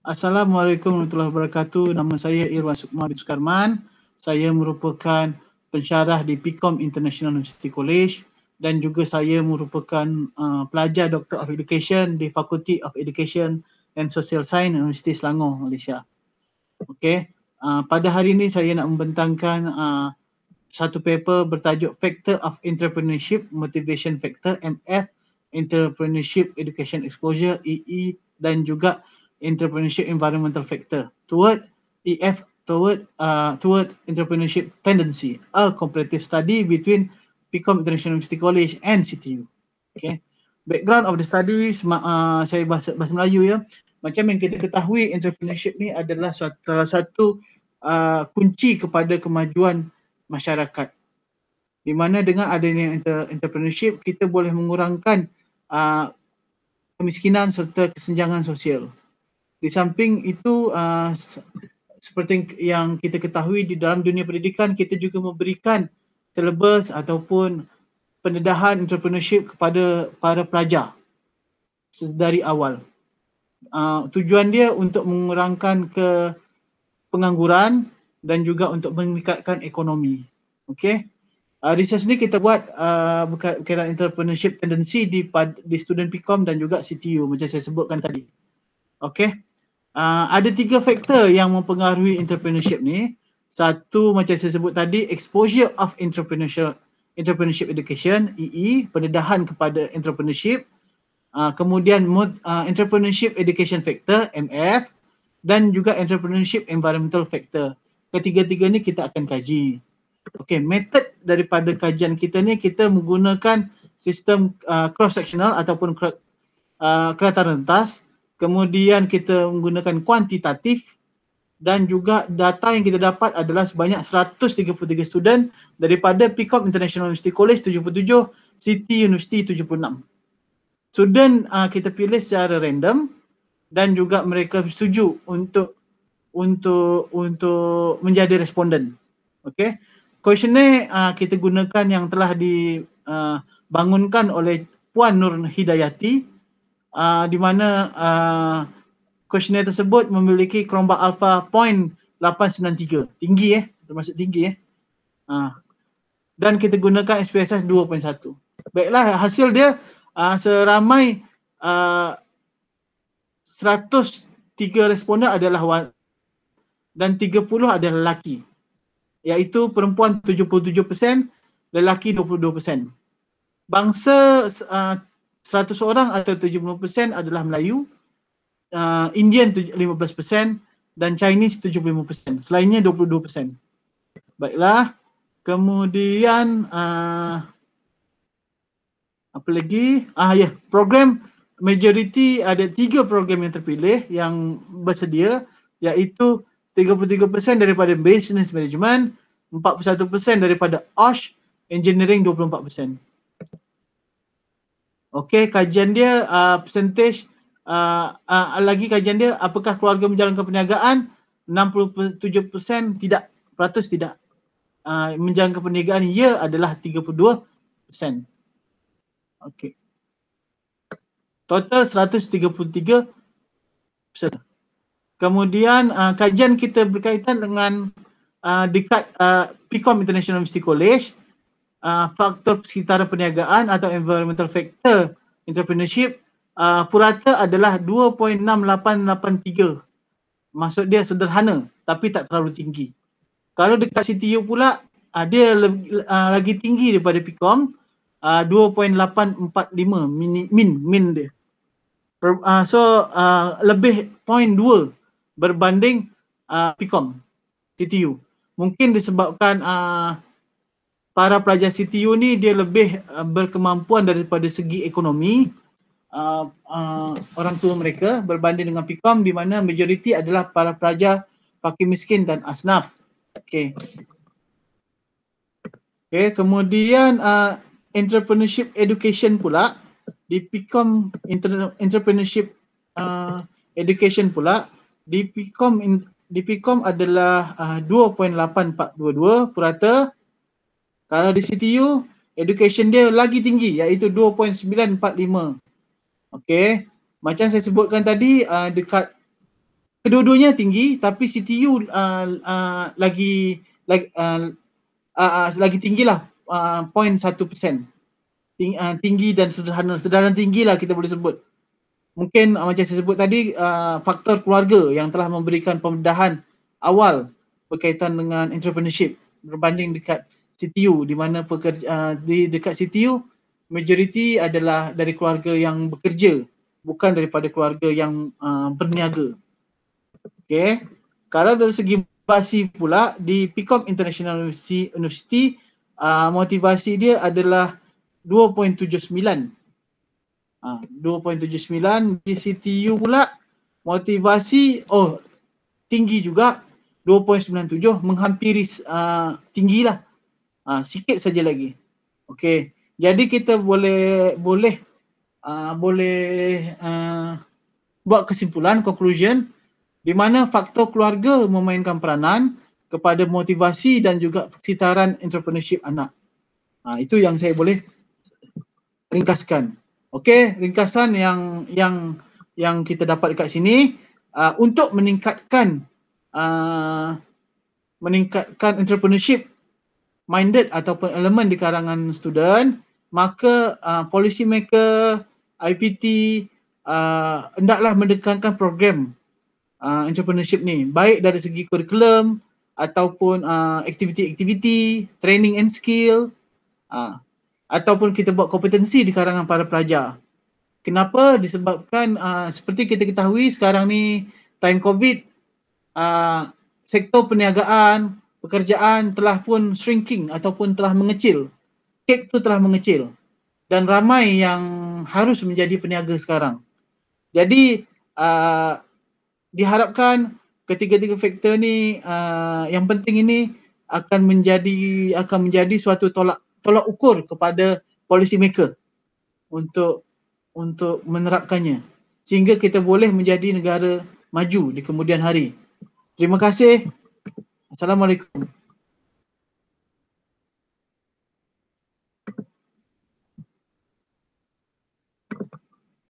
Assalamualaikum warahmatullahi wabarakatuh. Nama saya Irwan Sukma bin Sukarman. Saya merupakan pensyarah di PIKOM International University College dan juga saya merupakan pelajar Doctor of Education di Faculty of Education and Social Science Universiti Selangor, Malaysia. Okey, pada hari ini saya nak membentangkan satu paper bertajuk Factor of Entrepreneurship Motivation Factor MF, Entrepreneurship Education Exposure EE dan juga Entrepreneurship Environmental Factor toward EF toward Entrepreneurship Tendency, a comparative study between PIKOM International University College and CTU. Okay. Background of the study, saya bahasa Melayu ya. Macam yang kita ketahui, entrepreneurship ni adalah salah satu kunci kepada kemajuan masyarakat. Di mana dengan adanya entrepreneurship, kita boleh mengurangkan kemiskinan serta kesenjangan sosial. Di samping itu, seperti yang kita ketahui di dalam dunia pendidikan, kita juga memberikan syllabus ataupun pendedahan entrepreneurship kepada para pelajar dari awal. Tujuan dia untuk mengurangkan pengangguran dan juga untuk meningkatkan ekonomi. Okey. Research ni kita buat berkaitan entrepreneurship tendency di student PIKOM dan juga CTU macam saya sebutkan tadi. Okey. Ada 3 faktor yang mempengaruhi entrepreneurship ni. Satu macam saya sebut tadi, exposure of entrepreneurship education EE, pendedahan kepada entrepreneurship. Kemudian entrepreneurship education factor MF dan juga entrepreneurship environmental factor. Ketiga-tiga ni kita akan kaji. Okey, method daripada kajian kita ni, kita menggunakan sistem cross-sectional ataupun kerata rentas. Kemudian kita menggunakan kuantitatif dan juga data yang kita dapat adalah sebanyak 133 student daripada PIKOM International University College 77, City University 76. Student kita pilih secara random dan juga mereka setuju untuk menjadi responden. Okey. Questionnaire kita gunakan yang telah dibangunkan oleh Puan Nur Hidayati, di mana questionnaire tersebut memiliki kerombak alfa 0.893. Tinggi termasuk tinggi dan kita gunakan SPSS 2.1. Baiklah, hasil dia seramai 103 responden adalah dan 30 adalah lelaki, iaitu perempuan 77%, lelaki 22%. Bangsa 100 orang atau 70% adalah Melayu, Indian 15% dan Chinese 75%. Selainnya 22%. Baiklah, kemudian apa lagi? Program majority, ada 3 program yang terpilih yang bersedia, iaitu 33% daripada Business Management, 41% daripada OSH, Engineering 24%. Okey, kajian dia percentage lagi kajian dia, apakah keluarga menjalankan perniagaan? 67% tidak, menjalankan perniagaan ya adalah 32%. Okey. Total 133 peserta. Kemudian kajian kita berkaitan dengan dekat PIKOM International University College, faktor persekitaran perniagaan atau environmental factor entrepreneurship, purata adalah 2.6883. Maksud dia sederhana tapi tak terlalu tinggi. Kalau dekat CTU pula, dia lagi tinggi daripada PIKOM, 2.845 min dia. Lebih 0.2 berbanding PIKOM CTU. Mungkin disebabkan para pelajar CTU ni dia lebih berkemampuan daripada segi ekonomi, orang tua mereka berbanding dengan PIKOM, di mana majoriti adalah para pelajar fakir miskin dan asnaf. Okey. Okey, kemudian entrepreneurship education pula di PIKOM entrepreneurship education pula di PIKOM adalah 2.8422 purata. Kalau di CTU education dia lagi tinggi, iaitu 2.945. Okey, macam saya sebutkan tadi, dekat kedua-duanya tinggi, tapi CTU lagi tinggilah 0.1%. Tinggi dan sederhana tinggi lah kita boleh sebut. Mungkin macam saya sebut tadi, faktor keluarga yang telah memberikan pembedahan awal berkaitan dengan entrepreneurship berbanding dekat CTU, di mana di dekat CTU majoriti adalah dari keluarga yang bekerja, bukan daripada keluarga yang berniaga. Okay. Kalau dari segi motivasi pula, di PIKOM International University, motivasi dia adalah 2.79. 2.79. Di CTU pula motivasi tinggi juga, 2.97, menghampiri tinggi lah, sikit saja lagi. Okey, jadi kita boleh buat kesimpulan, conclusion, di mana faktor keluarga memainkan peranan kepada motivasi dan juga sekitaran entrepreneurship anak. Itu yang saya boleh ringkaskan. Okey, ringkasan yang kita dapat dekat sini, untuk meningkatkan entrepreneurship minded ataupun elemen di kalangan student, maka policy maker, IPT hendaklah mendekankan program entrepreneurship ni, baik dari segi kurikulum ataupun aktiviti-aktiviti, training and skill, ataupun kita buat kompetensi di kalangan para pelajar. Kenapa? Disebabkan seperti kita ketahui sekarang ni time COVID, sektor perniagaan, pekerjaan telah pun shrinking ataupun telah mengecil. Kek tu telah mengecil dan ramai yang harus menjadi peniaga sekarang. Jadi diharapkan ketiga-tiga faktor ni yang penting ini akan menjadi suatu tolak ukur kepada policy maker untuk menerapkannya sehingga kita boleh menjadi negara maju di kemudian hari. Terima kasih. Assalamualaikum.